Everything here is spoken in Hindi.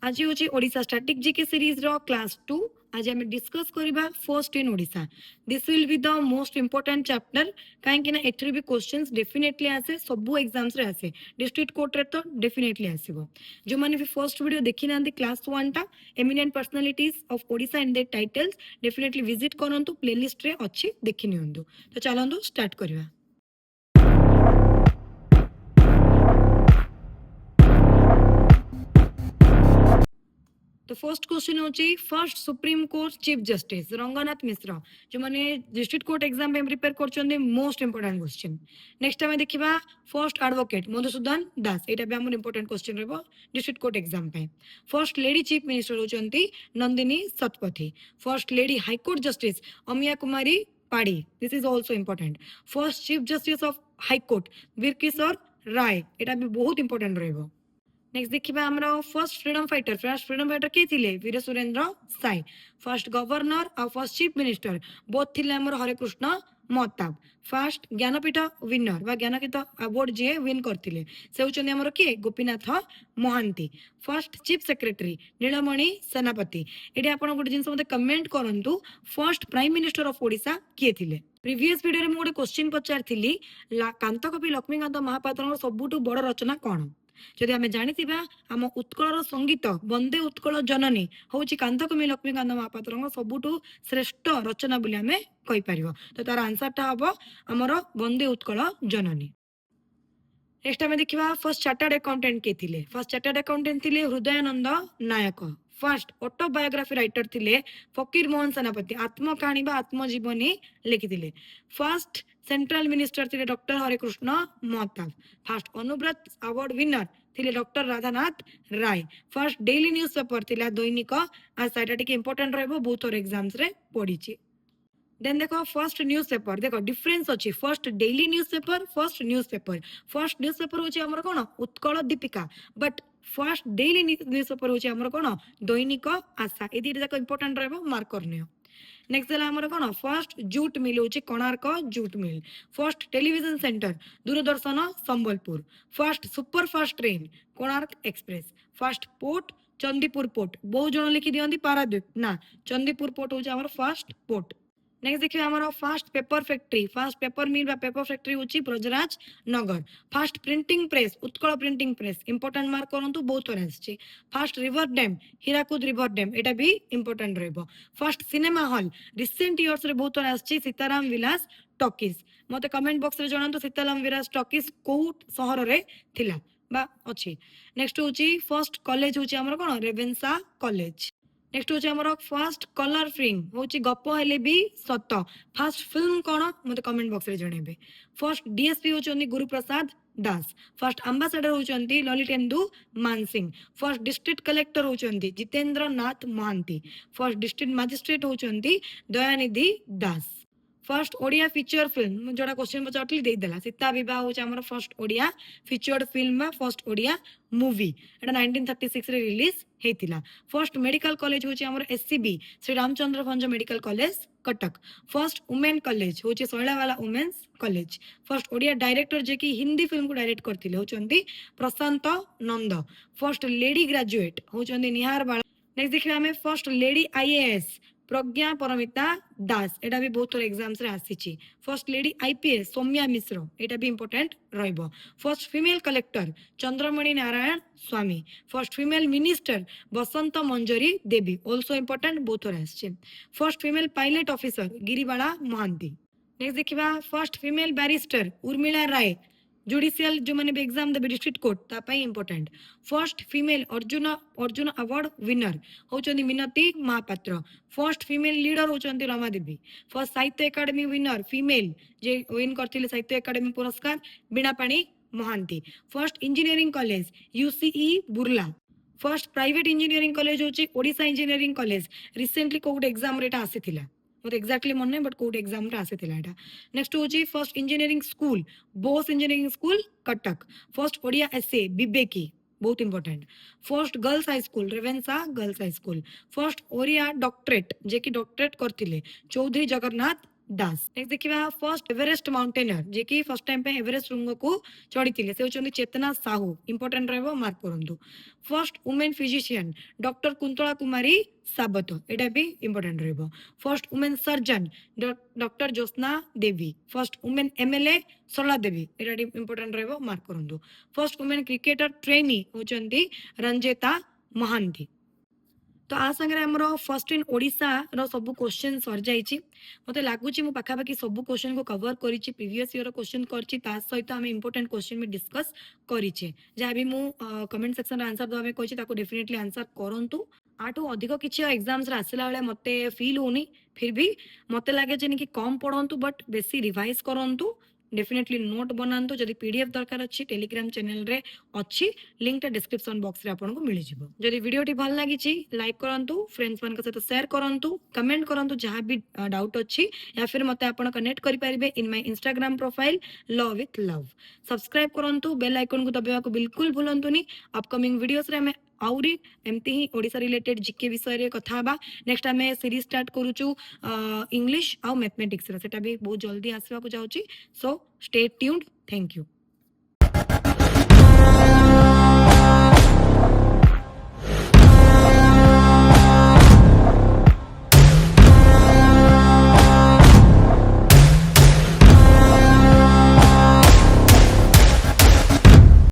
आज हूँ ओडिशा स्टैटिक जीके सीरीज रो क्लास 2। आज आम डिस्कस करबा first in Odisha. This will be the most important chapter कहीं ना एथरे भी क्वेश्चंस डेफिनेटली आसे सबु एग्जाम्स रे आसे डिस्ट्रिक्ट कोर्ट रे तो डेफिनेटली आसीबो। जो माने भी फर्स्ट वीडियो देखि नांदी क्लास 1 टा eminent personalities of Odisha and their titles definitely visit करंतु प्लेलिस्ट रे अछि देखि नियंतु। तो चलंतु स्टार्ट करबा। तो फर्स्ट क्वेश्चन होची first supreme court chief justice Ranganath Mishra जो माने डिस्ट्रिक्ट कोर्ट एग्जाम पे प्रिपेयर करछन्ते most important question. Next time देखिबा फर्स्ट एडवोकेट मधुसूदन दास एटा भी हमर इंपोर्टेंट क्वेश्चन रहबो डिस्ट्रिक्ट कोर्ट एग्जाम पे। फर्स्ट लेडी चीफ मिनिस्टर होचंती Nandini Satpathy. First lady high court justice Amiya Kumari Padhi this is also important. First chief justice of high court Birakishore Ray एटा भी बहुत इंपोर्टेंट रहबो। नेक्स्ट देखिबा हमरा फर्स्ट फ्रीडम फाइटर के थिले वीर सुरेंद्र साई। फर्स्ट गवर्नर और फर्स्ट चीफ मिनिस्टर बोथ थिले हमर हरे कृष्ण महताब। फर्स्ट ज्ञानपीठ विनर बा ज्ञानपीठ अवार्ड जे विन करथिले से होचने हमर के Gopinath Mohanty. First chief secretary Nilamani Senapati. एटी आपण गोटे जिंस मते कमेंट करंतु first prime minister of Odisha के थिले। प्रीवियस वीडियो रे मु गोटे क्वेश्चन पचारथिली कांतकवि लक्ष्मीकांत महापात्रर सबुठु बड़ रचना कोन। जदि आमे जानिथिबा आम उत्कलर संगीत वंदे उत्कल जननी होची कांतकवि लक्ष्मीकांत महापात्रर सबुठु श्रेष्ठ रचना बोली आमे कहि परिबो। तो तार आंसर टा हबो हमर वंदे उत्कल जननी। नेक्स्ट आमे देखिबा फर्स्ट चार्टर्ड अकाउंटेंट के थिले। फर्स्ट चार्टर्ड अकाउंटेंट थिले Hridayananda Nayak. First autobiography writer थिले फकीर मोहन सेनापति आत्मकहानी बा आत्मजीवनी लिखिथिले। फर्स्ट सेंट्रल मिनिस्टर थिले doctor Harekrushna Mahtab. First Anuvrat award winner थिले doctor Radhanath Ray. First daily newspaper थिला दैनिक आज एटा टिके इंपोर्टेंट रहबो बहुत और एग्जाम्स रे पढिछि। देन देखो फर्स्ट न्यूज पेपर देखो डिफरेंस अच्छी first daily newspaper first newspaper होची हमर कोन Utkal Dipika but first daily newspaper होची हमर कोन दैनिक आशा ए दिटा जाको इंपोर्टेंट रहबो मार्क करनियो। नेक्स्ट देला हमर कोन फर्स्ट जूट मिल होची Konark jute mill. First television centre Doordarshan Sambalpur. First super fast train Konark express. First port Chandipur port बहुत जण लिखि दियंती पारादीप ना चंदीपुर पोर्ट होची हमर फर्स्ट पोर्ट। नेक्स्ट देखिए हमारा first paper factory first paper mill paper factory होची Brajrajnagar. First printing press Utkal printing press important mark करंतु बहुत थोड़ा आछि। First river dam Hirakud river dam एटा भी इंपोर्टेंट रहबो। First cinema hall recent years रे बहुत थोड़ा आछि सीताराम विलास टॉकीज। मते कमेंट बॉक्स रे जणांतु सीताराम विलास टॉकीज को शहर रे थिला बा अछि। नेक्स्ट होची फर्स्ट कॉलेज होची हमर कोन रेवेन्सा कॉलेज। नेक्स्ट होची हमर फर्स्ट कलर फिल्म होची गप हेले भी सत। फर्स्ट फिल्म कोन मते कमेंट बॉक्स रे जणेबे। फर्स्ट डीएसपी होचंदी गुरुप्रसाद दास। फर्स्ट एम्बेसडर होचंदी Lalitendu Mansingh. First district collector होचंदी Jitendra Nath Mohanty. First district magistrate होचंदी Dayanidhi Das. First Odia feature film जोड़ा क्वेश्चन पचारली दे देला सीता विवाह होची हमर फर्स्ट ओडिया फीचर्ड फिल्म बा फर्स्ट ओडिया मूवी एटा 1936 रे रिलीज हेतिला। फर्स्ट मेडिकल कॉलेज होची हमर SCB Shri Ramachandra Bhanj medical college Cuttack. First women college होची Shailabala women's college. First Odia director जे कि हिंदी फिल्म को डायरेक्ट करथिले होचंदी Prashant Nanda. First lady graduate होचंदी निहार बाला। नेक्स्ट देखिबा हमें first lady IAS Pragya Paramita Das एटा भी बहुत एग्जाम्स रे आसीची। First lady IPS Soumya Mishra एटा भी इंपोर्टेंट रहइबो। First female collector Chandramani Narayan Swami. First female minister Basant Manjari Devi also important बहुत आसीची। First female pilot officer Giribala Mohanty. Next देखिबा first female barrister Urmila Ray judicial जो माने एग्जाम देबे डिस्ट्रिक्ट कोर्ट ता पई important. First female Arjuna award winner होचंदी Minati Mohapatra. First female leader होचंदी Rama Devi. First Sahitya academy winner female जे विन करथिले साहित्य एकेडमी पुरस्कार Binapani Mohanty. First engineering college UCE Burla. First private engineering college होची Odisha engineering college recently code exam रेटा आसीथिला मोते एक्जाक्टली मन नै बट कोड एग्जाम रे आसीथिला एटा। नेक्स्ट होची first engineering school Bose engineering school Cuttack. First Odia एसए विवेकी बहुत important. First girls high school Ravenshaw girls high school. First Odia doctorate जे कि डॉक्टरेट करथिले चौधरी जगन्नाथ दास। नेक्स्ट देखिबा फर्स्ट एवरेस्ट माउंटेनर जे कि फर्स्ट टाइम पे एवरेस्ट शृंग को चढ़ीथिले से होचंदी चेतना साहू इंपोर्टेंट रहबो मार्क करंतु। First women physician doctor Kuntala Kumari Sabat एटा भी इंपोर्टेंट रहबो। First women surgeon doctor Jyotsna Devi. First women MLA Sarla Devi एटा इंपोर्टेंट रहबो मार्क करंतु। फर्स्ट वुमेन क्रिकेटर ट्रेनी होचंदी रंजिता महांती। तो आ साଙ୍ଗरे हमर फर्स्ट इन ओडिशा रो सब क्वेश्चन सर जाइछि मते लागुछि मु पाखापाखि सब क्वेश्चन को कवर करिछि प्रीवियस ईयर क्वेश्चन करछि ता सहित हम इंपोर्टेंट क्वेश्चन में डिस्कस करिछि जा भी मु कमेंट सेक्शन रे आंसर दबा कहिछि ताको डेफिनेटली आंसर करंतु आठो अधिक किछि एग्जाम्स रे आसिला बेले मते फील होनी फिर भी मते लागे जे कि कम पढंतु बट बेसी रिवाइज करंतु डेफिनेटली नोट बनातु जदि पीडीएफ दरकार अछि टेलीग्राम चैनल रे अछि लिंक टा डिस्क्रिप्शन बॉक्स रे आपन को मिलि जिवो जदि वीडियो टी भल लागिछि लाइक करंतु फ्रेंड्स मान के साथ शेयर करंतु कमेंट करंतु जहां भी डाउट अछि या फिर मते आपन कनेक्ट करि परिबे in my Instagram profile love with love subscribe करंतु बेल आइकन को दबावा को बिल्कुल भूलंतुनी अपकमिंग वीडियोस रे हमें आउरी एमती ही ओडिसा रिलेटेड जीके विषय रे कथा बा नेक्स्ट हमें सीरीज स्टार्ट करूचु इंग्लिश आ मैथमेटिक्स रे सेटा भी बहुत जल्दी आसीबा को जाउची so stay tuned thank you.